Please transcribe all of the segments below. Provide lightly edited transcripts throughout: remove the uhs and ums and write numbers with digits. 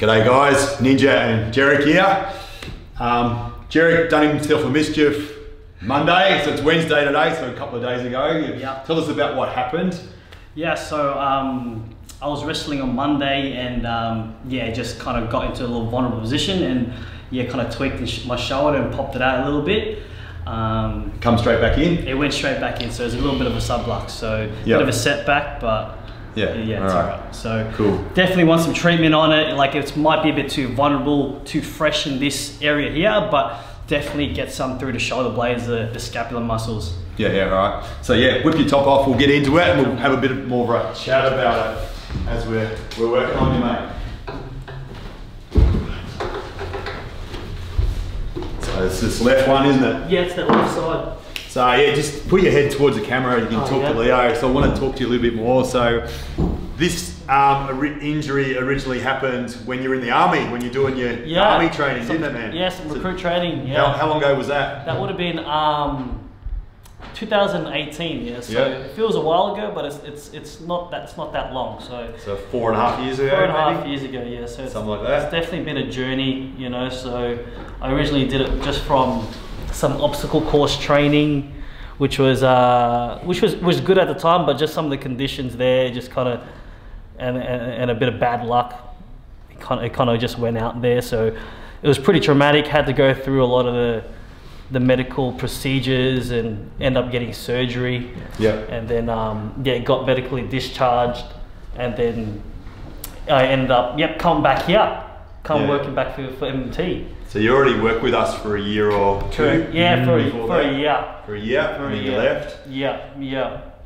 G'day guys, Ninja and Jerrick here. Jerrick done himself a mischief Monday, so it's Wednesday today, so a couple of days ago. Yep. Tell us about what happened. Yeah, so I was wrestling on Monday and yeah, just kind of got into a little vulnerable position and yeah, kind of tweaked my shoulder and popped it out a little bit. Come straight back in? It went straight back in, so it was a little bit of a sublux, so Yep. bit of a setback, but yeah, it's alright. So cool. Definitely want some treatment on it. Like it might be a bit too vulnerable, too fresh in this area here, but definitely get some through the shoulder blades, the scapular muscles. Yeah, alright. So yeah, whip your top off, we'll get into it and we'll have a bit more of a chat about it as we're working on you, mate. So it's this left one, isn't it? Yeah, it's that left side. So yeah, just put your head towards the camera, you can talk to Leo. So I want to talk to you a little bit more. So this injury originally happened when you're in the army, when you're doing your army training, didn't it, man? Yes, recruit training, yeah. How long ago was that? That would have been 2018, yeah. So Yeah. it feels a while ago, but it's not that long. So 4.5 years ago, 4.5 years ago, yeah. So something like that. It's definitely been a journey, you know. So I originally did it just from some obstacle course training, which was good at the time, but just some of the conditions there just kind of and a bit of bad luck, it kind of just went out there. So it was pretty traumatic. Had to go through a lot of the medical procedures and end up getting surgery. Yeah. And then yeah, got medically discharged, and then I ended up coming back here, working back for MMT. So you already worked with us for a year or two? Yeah, for a year. For a year, and then you left? Yeah.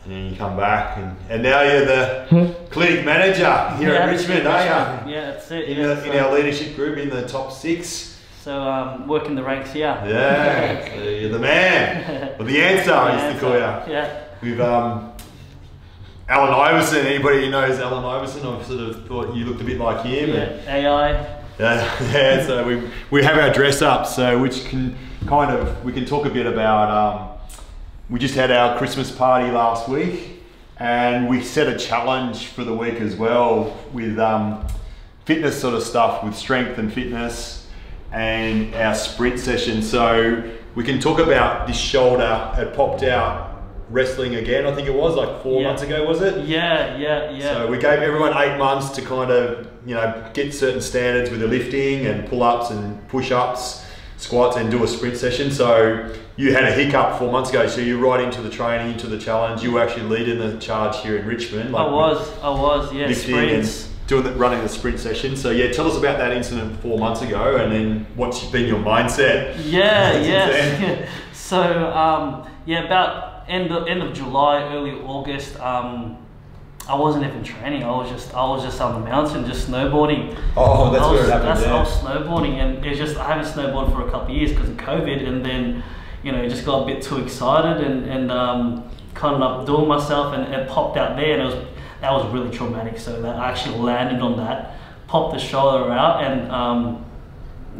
And then you come back, and now you're the clinic manager here at Richmond, aren't you? Yeah, that's it. In our leadership group, in the top 6. So working the ranks here. Yeah, so you're the man. Or the answer, I used to call you. Yeah. With Alan Iverson. Anybody who knows Alan Iverson, I've sort of thought you looked a bit like him. Yeah, AI. Yeah, so we have our dress up, so which can we can talk a bit about, we just had our Christmas party last week and we set a challenge for the week as well with fitness sort of stuff, with strength and fitness and our sprint session. So we can talk about this shoulder. It popped out wrestling again, I think it was like 4 months ago, was it? Yeah. So we gave everyone 8 months to kind of, you know, get certain standards with the lifting and pull-ups and push-ups, squats, and do a sprint session. So you had a hiccup 4 months ago, so you're right into the training, into the challenge. You were actually leading the charge here in Richmond. Like I was, yeah, lifting sprints. And running the sprint session. So yeah, tell us about that incident 4 months ago, and then what's been your mindset? Yeah. So yeah, about end of July, early August, I wasn't even training. I was just on the mountain, just snowboarding. Oh, that's where it happened. I was snowboarding, and it was just, I haven't snowboarded for a couple of years because of COVID, and then, you know, just got a bit too excited and kind of doing myself and popped out there, and that was really traumatic. So that I actually landed on that, popped the shoulder out, and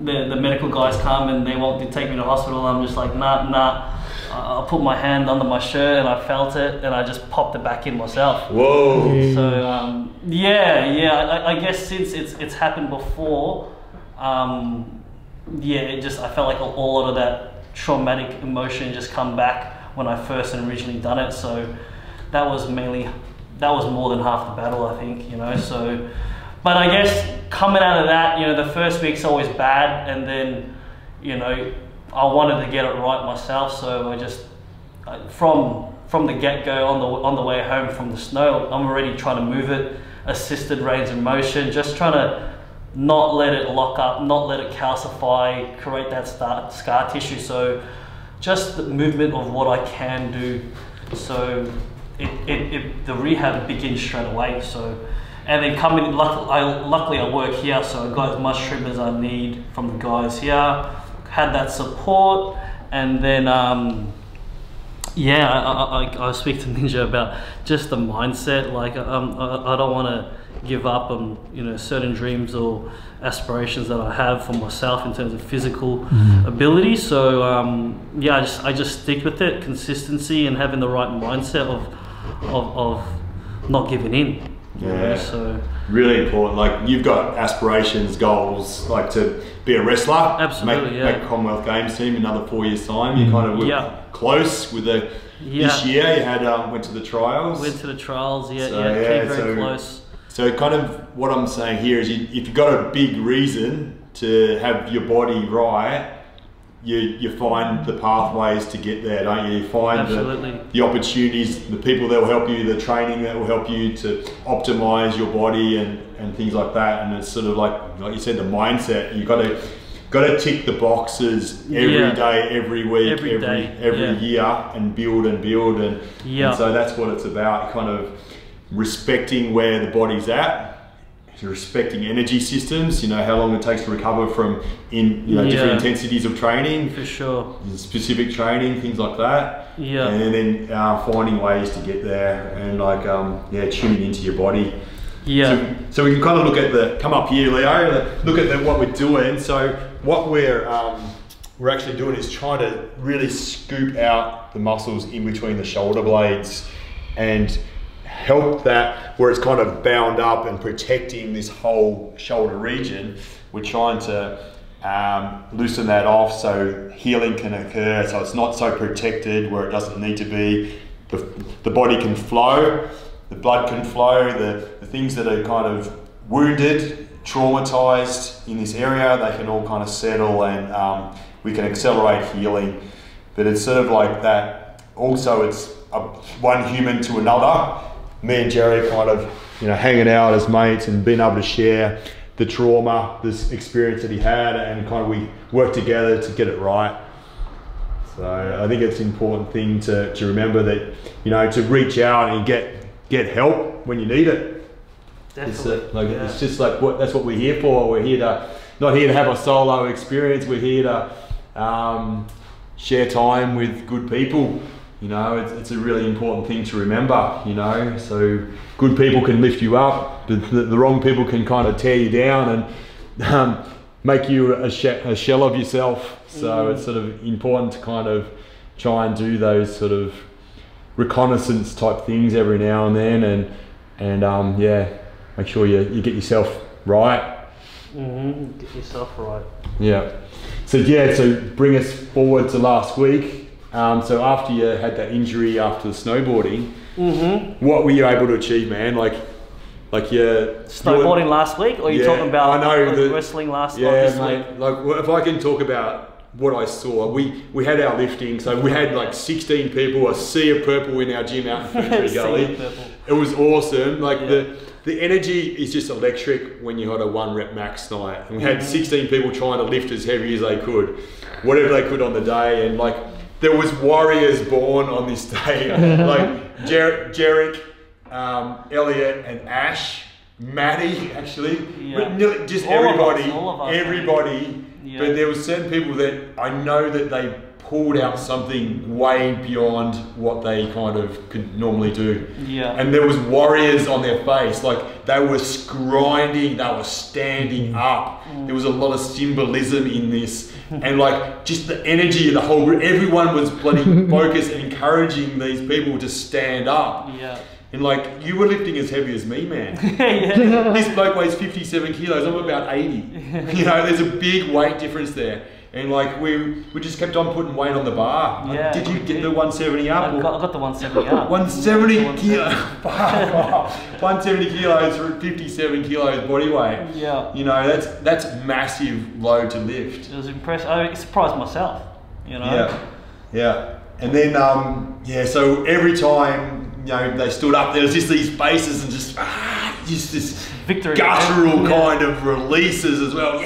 the medical guys come and they want to take me to hospital. I'm just like, nah. I put my hand under my shirt and I felt it, and I just popped it back in myself. Whoa. So yeah. I guess since it's happened before, yeah, I felt like a lot of that traumatic emotion just come back when I first originally done it. So that was more than half the battle, I think, you know. So, but I guess coming out of that, you know, the first week's always bad, and then, you know, I wanted to get it right myself, so I just from the get-go on the way home from the snow, I'm already trying to move it, assisted range of motion, just trying to not let it lock up, not let it calcify, create that scar tissue. So just the movement of what I can do. So the rehab begins straight away. So, and then luckily I work here, so I got as much treatment as I need from the guys here. Had that support, and then yeah, I speak to Ninja about just the mindset. Like I don't want to give up on, you know, certain dreams or aspirations that I have for myself in terms of physical ability. So yeah, I just stick with it, consistency, and having the right mindset of not giving in. Yeah. So really important. Like you've got aspirations, goals, like to be a wrestler. Absolutely. Make Commonwealth Games team in another 4 years' time. You kind of were close with the. This year you had went to the trials. Went to the trials. Yeah. So, Came very close. So kind of what I'm saying here is, if you've got a big reason to have your body right, you find the pathways to get there, don't you? You find the opportunities, the people that will help you, the training that will help you to optimize your body and things like that. And it's sort of like you said, the mindset. You got to tick the boxes every day, every week, every year, and build and so that's what it's about. Kind of respecting where the body's at. Respecting energy systems, you know, how long it takes to recover from different intensities of training. For sure. Specific training, things like that. Yeah. And then finding ways to get there and tuning into your body. Yeah. So we can kind of look at come up here, Leo, look at what we're doing. So what we're actually doing is trying to really scoop out the muscles in between the shoulder blades and help that where it's kind of bound up and protecting this whole shoulder region. We're trying to loosen that off so healing can occur, so it's not so protected where it doesn't need to be. The body can flow, the blood can flow, the things that are kind of wounded, traumatized in this area, they can all kind of settle, and we can accelerate healing. But it's sort of like that. Also, it's one human to another. Me and Jerrick kind of, hanging out as mates and being able to share the trauma, this experience that he had, and kind of we work together to get it right. So I think it's an important thing to remember that, to reach out and get help when you need it. Definitely. It's just like that's what we're here for. We're here not here to have a solo experience. We're here to share time with good people. It's a really important thing to remember, so good people can lift you up, the wrong people can kind of tear you down and make you a shell of yourself. So it's sort of important to kind of try and do those sort of reconnaissance type things every now and then and make sure you get yourself right. Get yourself right. Yeah. So bring us forward to last week. So after you had that injury after the snowboarding, what were you able to achieve, man? Like you snowboarding last week, or you talking about wrestling last this week? Like if I can talk about what I saw, we had our lifting, so we had like 16 people, a sea of purple in our gym out in Ferntree Gully. It was awesome. The energy is just electric when you had a 1 rep max night. And we had 16 people trying to lift as heavy as they could, whatever they could on the day, and there was warriors born on this day, like Jerrick, Elliot, and Ash, Maddie, actually, but just everybody. But there were certain people that I know that they pulled out something way beyond what they kind of could normally do. Yeah. And there was warriors on their face, like they were grinding, they were standing up. There was a lot of symbolism in this. And just the energy of the whole group, everyone was bloody focused and encouraging these people to stand up. Yeah. And you were lifting as heavy as me, man. This bloke weighs 57 kilos, I'm about 80. There's a big weight difference there. And we just kept on putting weight on the bar. Yeah, did you get the 170 up? I got the 170 up. 170 kilos. 170 kilos for 57 kilos body weight. Yeah. That's massive load to lift. It was impressive. I surprised myself. Yeah. And then so every time they stood up, there was just these faces and just this victory, guttural kind of releases as well.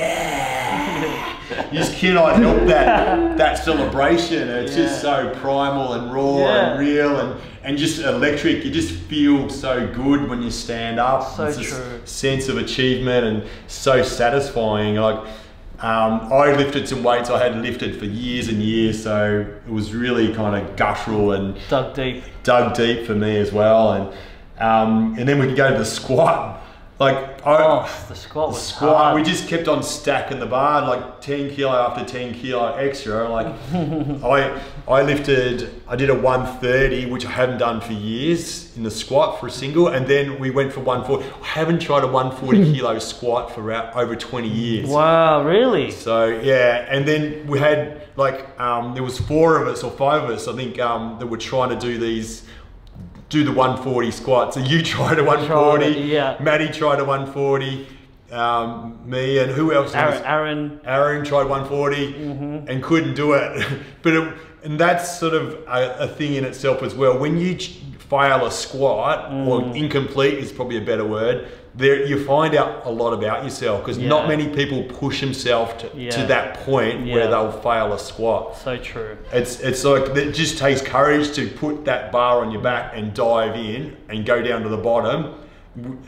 You just cannot help that celebration. It's just so primal and raw and real and just electric. You just feel so good when you stand up. So it's true. this sense of achievement and so satisfying. I lifted some weights I had lifted for years and years, so it was really kind of guttural and dug deep for me as well. And then we could go to the squat. Like the squat was hard. we just kept on stacking the bar, like 10 kilo after 10 kilo extra. Like I did a 130, which I haven't done for years in the squat for a single, and then we went for 140. I haven't tried a 140 kilo squat for over 20 years. Wow, really? So yeah, and then we had like there was 4 of us or 5 of us, I think, that were trying to do the 140 squat. So you tried a 140, yeah. Maddie tried a 140, me and who else? Aaron tried 140 and couldn't do it. And that's sort of a thing in itself as well. When you fail a squat, or incomplete is probably a better word, you find out a lot about yourself, because not many people push themselves to that point where they'll fail a squat. So true. It's like, it just takes courage to put that bar on your back and dive in and go down to the bottom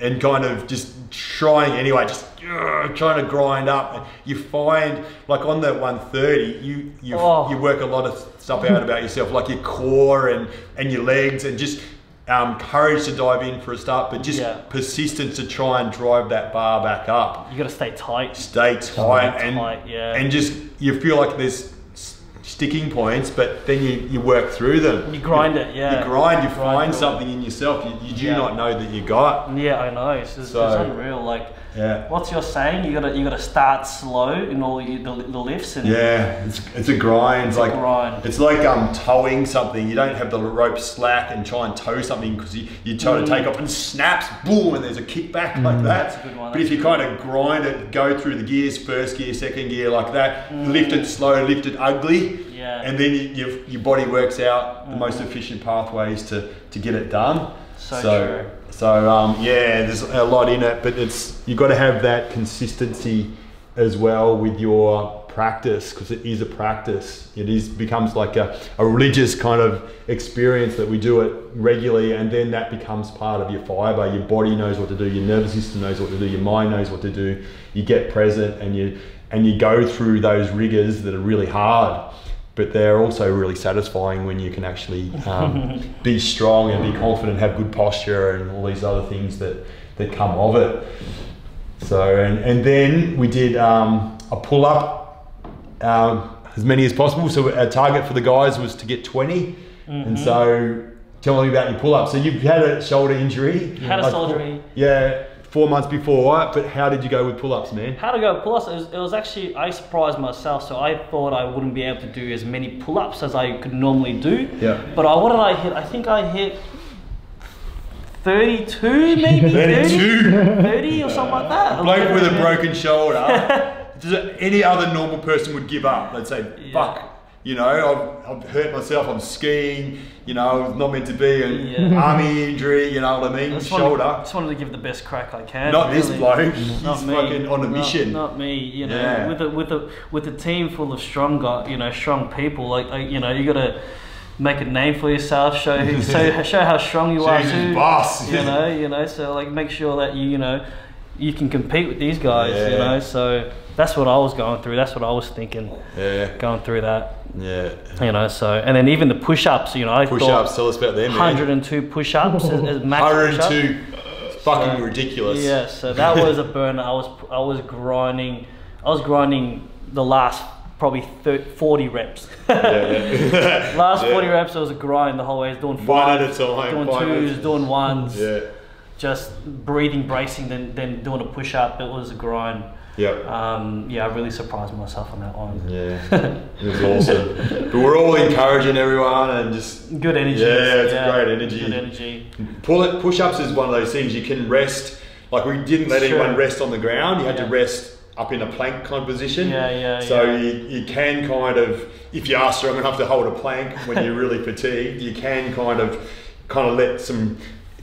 and kind of just trying anyway, just trying to grind up. You find, like on the 130, you work a lot of stuff out about yourself, like your core and your legs, and just courage to dive in for a start, but just persistence to try and drive that bar back up. You got to stay tight. Stay tight, and just, you feel like there's sticking points, but then you work through them. You grind it, yeah. You find something in yourself you do not know that you got. Yeah, I know. It's unreal. Like, what's your saying? You gotta start slow in all the lifts. And it's a grind. It's like towing something. You don't have the rope slack and try and tow something, because you try to take off and snaps, boom, and there's a kickback like that. That's a good one. But if you kind of grind it, go through the gears, first gear, second gear, like that, lift it slow, lift it ugly, and then your body works out the most efficient pathways to get it done. So true. So there's a lot in it, but you've got to have that consistency as well with your practice, because it is a practice. It becomes like a religious kind of experience that we do it regularly, and then that becomes part of your fiber. Your body knows what to do, your nervous system knows what to do, your mind knows what to do. You get present and you go through those rigors that are really hard, but they're also really satisfying when you can actually be strong and be confident, have good posture, and all these other things that come of it. So, and then we did a pull-up, as many as possible. So our target for the guys was to get 20. And so tell me about your pull-up. So you've had a shoulder injury. Had a shoulder injury. Yeah. 4 months before, but how did you go with pull-ups, man? How to go with pull-ups? It was actually, I surprised myself, so I thought I wouldn't be able to do as many pull-ups as I could normally do. Yeah. But what did I hit? I think I hit 32, maybe 30 or something like that. A bloke with a broken shoulder, any other normal person would give up. They'd say, fuck, you know, I've hurt myself, I'm skiing, you know, I was not meant to be, an army injury, you know what I mean, shoulder. I just wanted to give the best crack I can. Not really. This bloke, he's fucking on a mission. Not me, you know, with a team full of strong people, like, you know, you gotta make a name for yourself, show how strong you are too. Boss. You know, so like make sure that you can compete with these guys, you know, so that's what I was going through, that's what I was thinking, going through that. Yeah. You know, so, and then even the push-ups, you know, I push-ups, tell us about them, 102 push-ups as max 102, it's fucking ridiculous. Yeah, so that was a burner. I was grinding the last probably 40 reps. Last 40 reps, it was a grind the whole way. I was doing 5, one at a time, doing 2s, doing 1s. Yeah. Just breathing, bracing, then doing a push-up. It was a grind. Yep. Yeah, I really surprised myself on that one. Yeah, it was awesome. But we're all encouraging everyone and just good energy. Yeah, it's a great energy. Good energy. Push-ups is one of those things you can rest. Like we didn't let anyone rest on the ground. You had to rest up in a plank kind of position. So you can kind of, if you are strong enough to hold a plank when you're really fatigued, you can kind of let some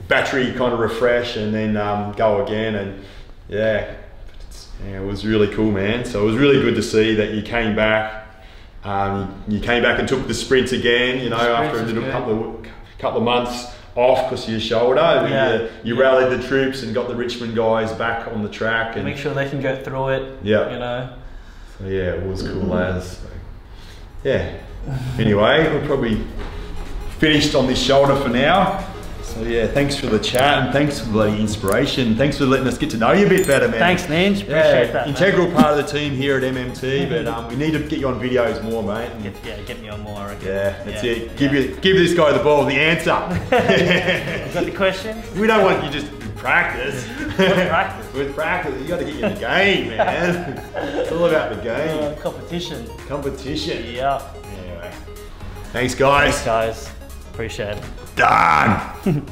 battery kind of refresh and then go again. And it was really cool, man. So it was really good to see that you came back. You came back and took the sprints again, you know, after a little couple of months off because of your shoulder. You rallied the troops and got the Richmond guys back on the track. And make sure they can go through it, you know. So yeah, it was cool as. So, yeah. Anyway, we're probably finished on this shoulder for now. So yeah, thanks for the chat and thanks for the inspiration. Thanks for letting us get to know you a bit better, man. Thanks, Ninj. Appreciate that. Integral part of the team here at MMT, but we need to get you on videos more, mate. Get me on more, I reckon. Yeah, that's it. Give this guy the ball, the answer. Is that the question? We don't want you just practice. With practice? With practice, you got to get you in the game, man. It's all about the game. Competition. Competition. Yeah. Anyway, thanks guys. Thanks guys. Appreciate it. Done.